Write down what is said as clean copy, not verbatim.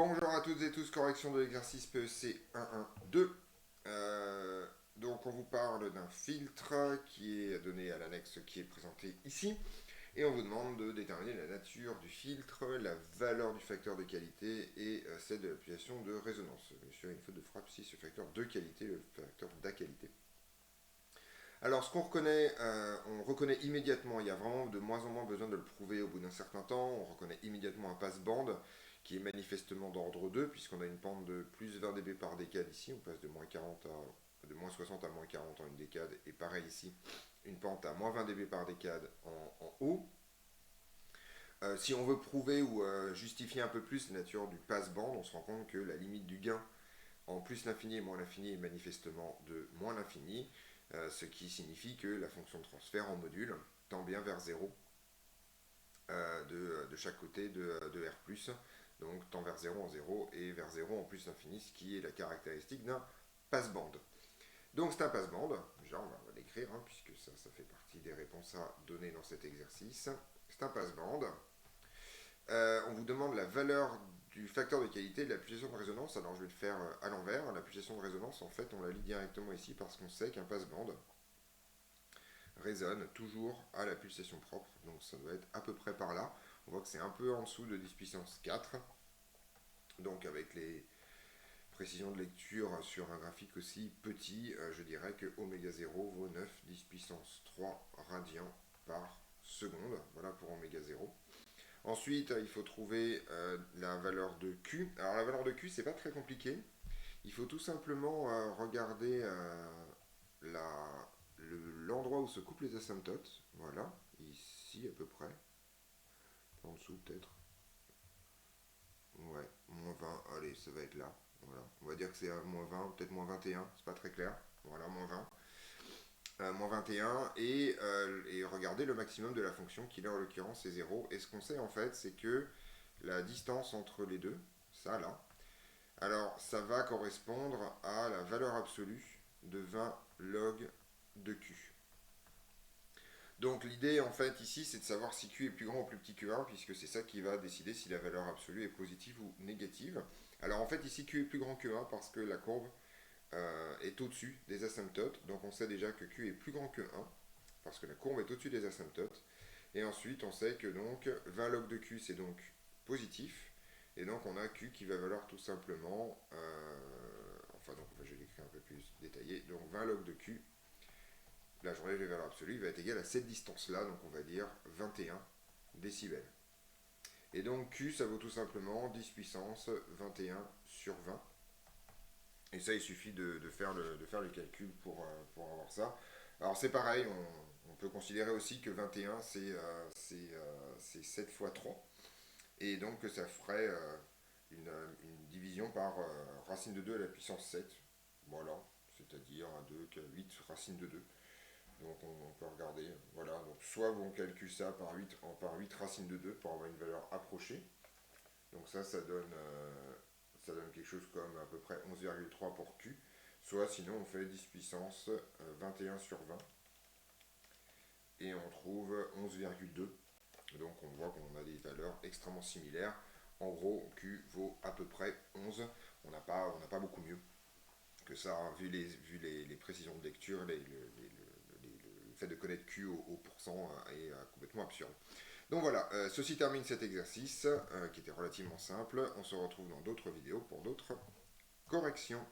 Bonjour à toutes et tous, correction de l'exercice PEC 1.1.2. Donc on vous parle d'un filtre qui est donné à l'annexe qui est présenté ici. Et on vous demande de déterminer la nature du filtre, la valeur du facteur de qualité et celle de l'application de résonance. Bien sûr, il y a une faute de frappe si ce facteur de qualité, le facteur d'A-qualité. Alors ce qu'on reconnaît, on reconnaît immédiatement, il y a vraiment de moins en moins besoin de le prouver au bout d'un certain temps, on reconnaît immédiatement un passe-bande qui est manifestement d'ordre 2 puisqu'on a une pente de plus 20 dB par décade ici, on passe de de moins 60 à moins 40 en une décade, et pareil ici, une pente à moins 20 dB par décade en haut. Si on veut prouver ou justifier un peu plus la nature du passe-bande, on se rend compte que la limite du gain en plus l'infini et moins l'infini est manifestement de moins l'infini, ce qui signifie que la fonction de transfert en module tend bien vers 0 de chaque côté de R+, donc tend vers 0 en 0 et vers 0 en plus l'infini, ce qui est la caractéristique d'un passe-bande. Donc c'est un passe-bande, déjà on va l'écrire, puisque ça fait partie des réponses à donner dans cet exercice. C'est un passe-bande. On vous demande la valeur du facteur de qualité de la pulsation de résonance. Alors je vais le faire à l'envers. La pulsation de résonance, en fait, on la lit directement ici parce qu'on sait qu'un passe-bande résonne toujours à la pulsation propre. Donc ça doit être à peu près par là. On voit que c'est un peu en dessous de 10 puissance 4. Donc avec les précisions de lecture sur un graphique aussi petit, je dirais que oméga 0 vaut 9 10 puissance 3 radians par seconde. Voilà pour oméga 0. Ensuite, il faut trouver la valeur de Q. Alors la valeur de Q, c'est pas très compliqué. Il faut tout simplement regarder l'endroit où se coupent les asymptotes. Voilà, ici à peu près. En dessous peut-être. Ouais, moins 20, allez, ça va être là. Voilà. On va dire que c'est à moins 20, peut-être moins 21, c'est pas très clair. Voilà, moins 20. Moins 21 et regarder le maximum de la fonction qui là en l'occurrence c'est 0. Et ce qu'on sait en fait c'est que la distance entre les deux, ça là, alors ça va correspondre à la valeur absolue de 20 log de Q. Donc l'idée en fait ici c'est de savoir si Q est plus grand ou plus petit que 1 puisque c'est ça qui va décider si la valeur absolue est positive ou négative. Alors en fait ici Q est plus grand que 1 parce que la courbe est au-dessus des asymptotes. Donc on sait déjà que Q est plus grand que 1 parce que la courbe est au-dessus des asymptotes. Et ensuite on sait que donc 20 log de Q c'est donc positif. Et donc on a Q qui va valoir tout simplement, enfin donc je vais l'écrire un peu plus détaillé, donc 20 log de Q, là j'enlève les valeurs absolues, il va être égal à cette distance-là, donc on va dire 21 décibels. Et donc Q ça vaut tout simplement 10 puissance 21 sur 20. Et ça il suffit de faire le calcul pour avoir ça. Alors c'est pareil, on peut considérer aussi que 21 c'est 7 fois 3. Et donc ça ferait une division par racine de 2 à la puissance 7. Voilà, c'est-à-dire 2, 8 racine de 2. Donc on peut regarder, voilà, donc soit on calcule ça par 8 racines de 2 pour avoir une valeur approchée. Donc ça donne quelque chose comme à peu près 11,3 pour Q. Soit sinon on fait 10 puissance 21 sur 20. Et on trouve 11,2. Donc on voit qu'on a des valeurs extrêmement similaires. En gros, Q vaut à peu près 11. On n'a pas beaucoup mieux que ça, vu les précisions de lecture, le fait de connaître Q au pourcent est complètement absurde. Donc voilà, ceci termine cet exercice qui était relativement simple. On se retrouve dans d'autres vidéos pour d'autres corrections.